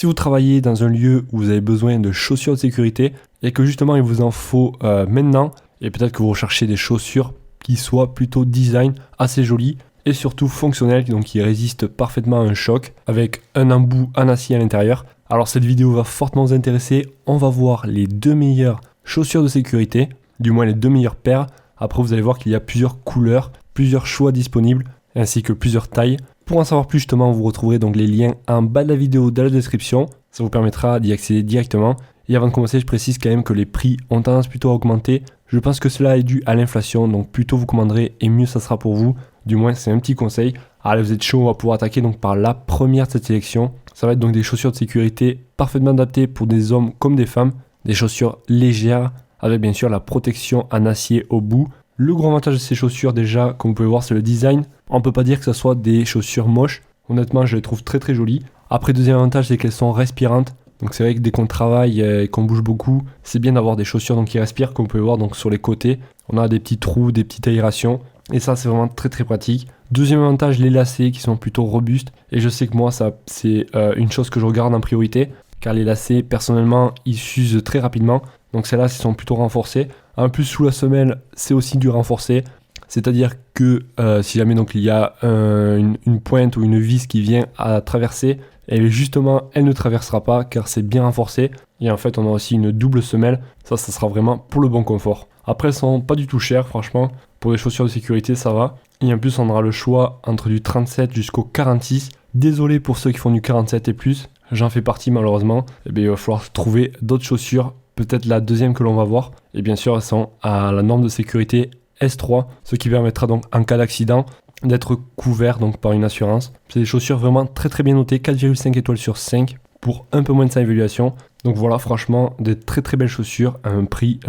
Si vous travaillez dans un lieu où vous avez besoin de chaussures de sécurité et que justement il vous en faut maintenant, et peut-être que vous recherchez des chaussures qui soient plutôt design, assez jolies et surtout fonctionnelles, donc qui résistent parfaitement à un choc avec un embout en acier à l'intérieur. Alors cette vidéo va fortement vous intéresser. On va voir les 2 meilleures chaussures de sécurité, du moins les 2 meilleures paires. Après vous allez voir qu'il y a plusieurs couleurs, plusieurs choix disponibles ainsi que plusieurs tailles. Pour en savoir plus justement, vous retrouverez donc les liens en bas de la vidéo dans la description. Ça vous permettra d'y accéder directement. Et avant de commencer, je précise quand même que les prix ont tendance plutôt à augmenter. Je pense que cela est dû à l'inflation, donc plus tôt vous commanderez et mieux ça sera pour vous. Du moins c'est un petit conseil. Allez, vous êtes chaud, on va pouvoir attaquer donc par la première de cette sélection. Ça va être donc des chaussures de sécurité parfaitement adaptées pour des hommes comme des femmes. Des chaussures légères avec bien sûr la protection en acier au bout. Le gros avantage de ces chaussures déjà, comme vous pouvez voir, c'est le design. On ne peut pas dire que ce soit des chaussures moches. Honnêtement, je les trouve très très jolies. Après, deuxième avantage, c'est qu'elles sont respirantes. Donc c'est vrai que dès qu'on travaille et qu'on bouge beaucoup, c'est bien d'avoir des chaussures donc, qui respirent, comme vous pouvez voir donc, sur les côtés. On a des petits trous, des petites aérations. Et ça, c'est vraiment très très pratique. Deuxième avantage, les lacets qui sont plutôt robustes. Et je sais que moi, ça c'est une chose que je regarde en priorité. Car les lacets, personnellement, ils s'usent très rapidement. Donc celles-là, ils sont plutôt renforcés. En plus, sous la semelle, c'est aussi du renforcé. C'est-à-dire que si jamais donc, il y a une pointe ou une vis qui vient à traverser, et justement, elle ne traversera pas car c'est bien renforcé. Et en fait, on a aussi une double semelle. Ça sera vraiment pour le bon confort. Après, elles sont pas du tout chères, franchement. Pour des chaussures de sécurité, ça va. Et en plus, on aura le choix entre du 37 jusqu'au 46. Désolé pour ceux qui font du 47 et plus. J'en fais partie malheureusement. Et bien, il va falloir trouver d'autres chaussures. Peut-être la deuxième que l'on va voir. Et bien sûr, elles sont à la norme de sécurité S3, ce qui permettra donc en cas d'accident d'être couvert donc par une assurance. C'est des chaussures vraiment très très bien notées, 4,5 étoiles sur 5 pour un peu moins de 5 évaluations. Donc voilà, franchement, des très très belles chaussures à un prix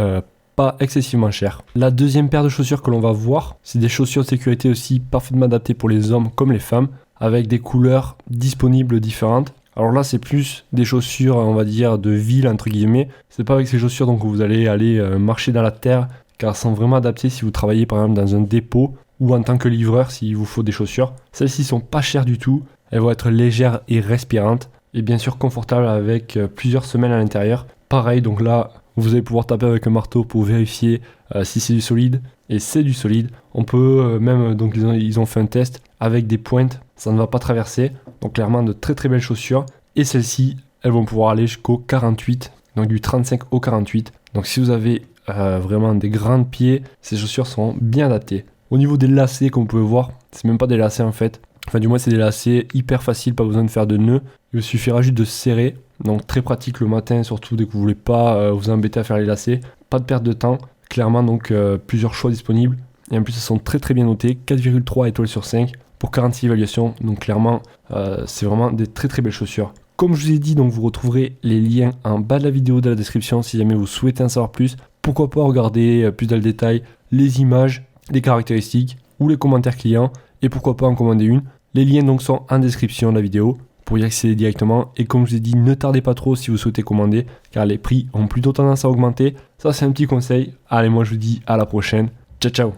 pas excessivement cher. La deuxième paire de chaussures que l'on va voir, c'est des chaussures de sécurité aussi parfaitement adaptées pour les hommes comme les femmes, avec des couleurs disponibles différentes. Alors là, c'est plus des chaussures, on va dire, de ville, entre guillemets. C'est pas avec ces chaussures donc vous allez aller marcher dans la terre, car elles sont vraiment adaptées si vous travaillez par exemple dans un dépôt ou en tant que livreur s'il vous faut des chaussures. Celles-ci sont pas chères du tout. Elles vont être légères et respirantes et bien sûr confortables avec plusieurs semelles à l'intérieur. Pareil, donc là, vous allez pouvoir taper avec un marteau pour vérifier si c'est du solide. Et c'est du solide. On peut même, donc ils ont fait un test avec des pointes. Ça ne va pas traverser. Donc clairement de très très belles chaussures. Et celles-ci, elles vont pouvoir aller jusqu'au 48. Donc du 35 au 48. Donc si vous avez vraiment des grands pieds, ces chaussures sont bien adaptées. Au niveau des lacets, comme vous pouvez voir, c'est même pas des lacets en fait. Enfin du moins c'est des lacets hyper faciles, pas besoin de faire de nœuds. Il vous suffira juste de serrer. Donc très pratique le matin, surtout dès que vous voulez pas vous embêter à faire les lacets. Pas de perte de temps. Clairement donc plusieurs choix disponibles. Et en plus elles sont très très bien notées. 4,3 étoiles sur 5 pour 46 évaluations. Donc clairement c'est vraiment des très très belles chaussures. Comme je vous ai dit, donc vous retrouverez les liens en bas de la vidéo dans la description si jamais vous souhaitez en savoir plus. Pourquoi pas regarder plus dans le détail les images, les caractéristiques ou les commentaires clients et pourquoi pas en commander une. Les liens donc sont en description de la vidéo pour y accéder directement et comme je vous ai dit, ne tardez pas trop si vous souhaitez commander car les prix ont plutôt tendance à augmenter. Ça c'est un petit conseil. Allez, moi je vous dis à la prochaine. Ciao ciao.